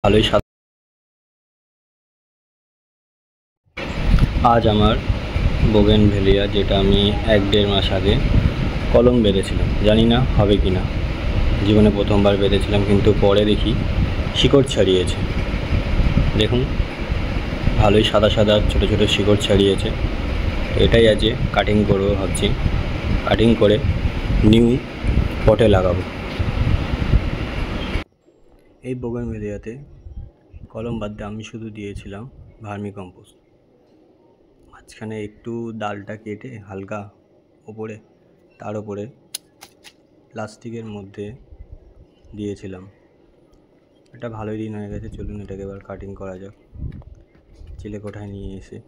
ভালোই আজ আমার বোগেনভেলিয়া, যেটা আমি 1-1.5 মাস আগে কলম বেঁধেছিলাম, জানি না হবে কি না। জীবনে প্রথমবার বেঁধেছিলাম, কিন্তু পরে দেখি শিকড় ছাড়িয়েছে। দেখুন, ভালোই সাদা সাদা ছোটো ছোটো শিকড় ছাড়িয়েছে। তো এটাই আজ কাটিং করবো ভাবছি। কাটিং করে নিউ পটে লাগাবো। এই বোগেনভেলিয়াতে কলম বাদ দিয়ে আমি শুধু দিয়েছিলাম ভার্মি কম্পোস্ট। মাঝখানে একটু ডালটা কেটে হালকা ওপরে, তার ওপরে প্লাস্টিকের মধ্যে দিয়েছিলাম। এটা ভালোই দিন হয়ে গেছে। চলুন এটাকে এবার কাটিং করা যাক। চিলেকোঠায় নিয়ে এসে,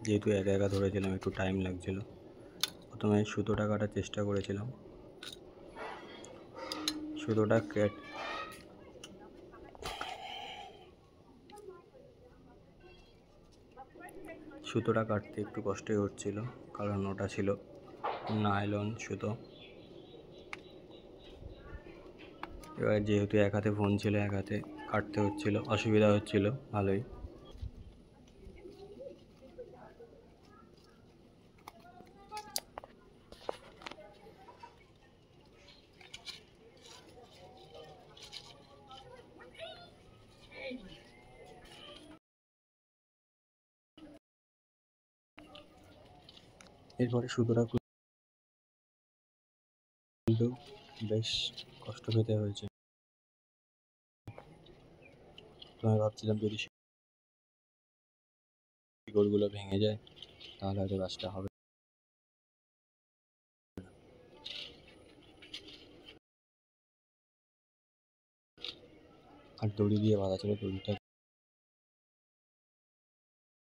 যেহেতু একা একা ধরেছিলাম, একটু টাইম লাগছিল। প্রথমে সুতোটা কাটার চেষ্টা করেছিলাম। সুতোটা কাটতে একটু কষ্টই হচ্ছিল, কারণ ওটা ছিল নাইলন সুতো। এবার যেহেতু এক হাতে ফোন ছিল, এক হাতে কাটতে হচ্ছিল, অসুবিধা হচ্ছিল ভালোই। এরপরে সুতোটা খুলতেও বেশ কষ্ট পেতে হয়েছে। তো আমি ভাবছিলাম যদি শিকড়গুলো ভেঙে যায় তাহলে হয়তো গাছটা হবে। আর দড়ি দিয়ে বাঁধা ছিল, দড়িটা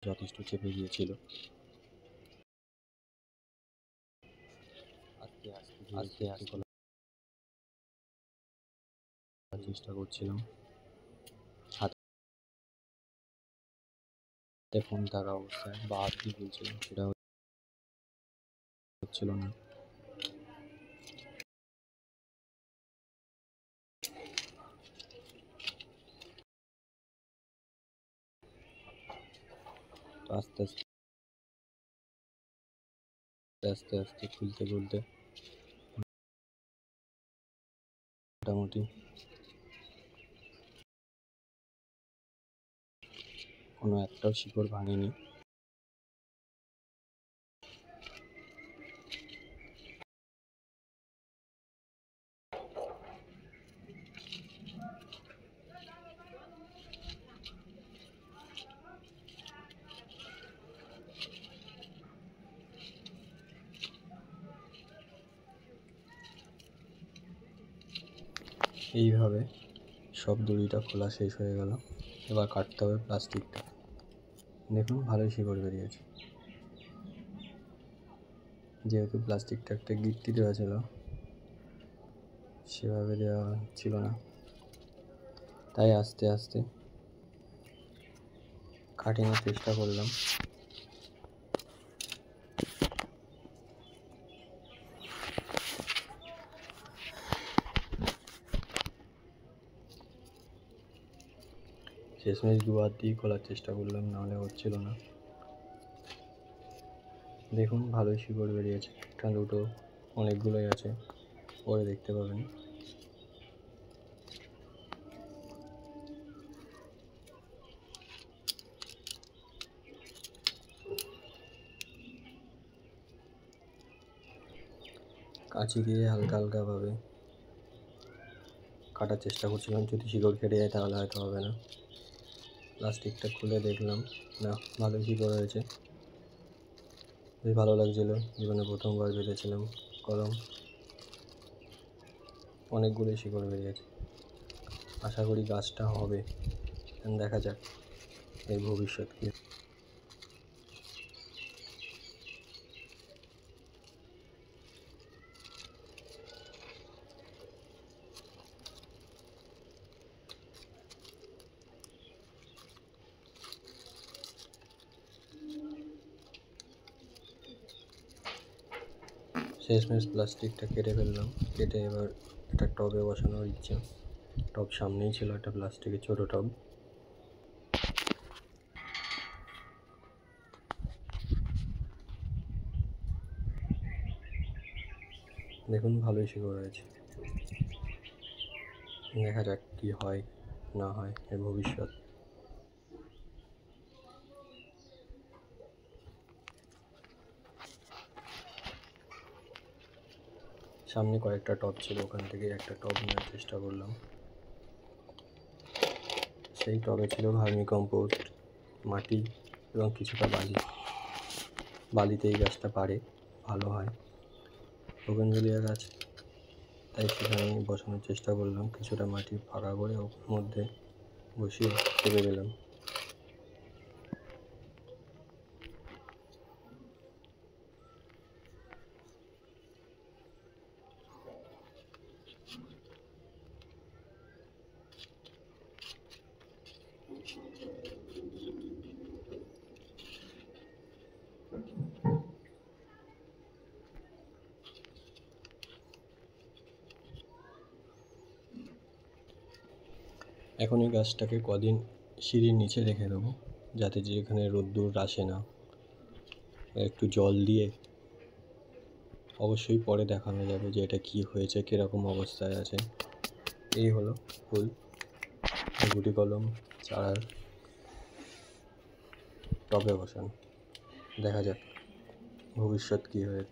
যথেষ্ট চেপে গিয়েছিল। আস্তে আস্তে খোলার চেষ্টা করছিলাম। হাতে ফোন থাকা অবস্থায় বা হাত দিয়ে খুলছিলাম, সেটা হচ্ছিল না। তো আস্তে আস্তে খুলতে মোটামুটি কোনো একটাও শিকড় ভাঙেনি। এইভাবে সব দড়িটা খোলা শেষ হয়ে গেল। এবার কাটতে হবে প্লাস্টিকটা। দেখুন, ভালোই শিকড় বেরিয়েছে। যেহেতু প্লাস্টিকটা একটা গিট্টি দেওয়া ছিল, সেভাবে দেওয়া ছিল না, তাই আস্তে আস্তে কাটিংয়ের চেষ্টা করলাম। শেষমেশ 2 হাত দিয়ে খোলার চেষ্টা করলাম, নাহলে হচ্ছিল না। দেখুন, ভালোই শিকড় বেরিয়েছে। একটা দুটো অনেকগুলোই আছে, পরে দেখতে পাবেন। কাঁচি দিয়ে হালকাভাবে কাটার চেষ্টা করছিলাম। যদি শিকড় কেটে যায় তাহলে হয়তো হবে না। প্লাস্টিকটা খুলে দেখলাম, না, ভালোই শিকড় হয়েছে। বেশ ভালো লাগছিলো। জীবনে প্রথমবার বেঁধেছিলাম কলম। অনেকগুলোই শিকড় বেরিয়েছে। আশা করি গাছটা হবে। দেখা যাক এর ভবিষ্যৎ কী। শেষমেশ প্লাস্টিকটা কেটে ফেললাম। কেটে এবার একটা টবে বসানোর ইচ্ছা। টব সামনেই ছিল, একটা প্লাস্টিকের ছোট টব। দেখুন ভালোই শিকড় হয়েছে। দেখা যাক কি হয় না হয় এর ভবিষ্যৎ। সামনে কয়েকটা টব ছিল, ওখান থেকে একটা টব নেওয়ার চেষ্টা করলাম। সেই টবে ছিল ভার্মি কম্পোস্ট, মাটি এবং কিছুটা বালি। বালিতে এই গাছটা পারে, ভালো হয় বোগেনভেলিয়া গাছ, তাই সেখানে বসানোর চেষ্টা করলাম। কিছুটা মাটি ফাঁকা করে ওর মধ্যে বসিয়ে চেপে দিলাম। এখন এই গাছটাকে কদিন সিঁড়ির নিচে রেখে দেবো, যাতে যেখানে রোদ্দুর আসে না। একটু জল দিয়ে অবশ্যই পরে দেখানো যাবে যে এটা কী হয়েছে, কীরকম অবস্থায় আছে। এই হলো ফুল, গুটি কলম চারার টবে বসানো। দেখা যাক ভবিষ্যৎ কী হয়।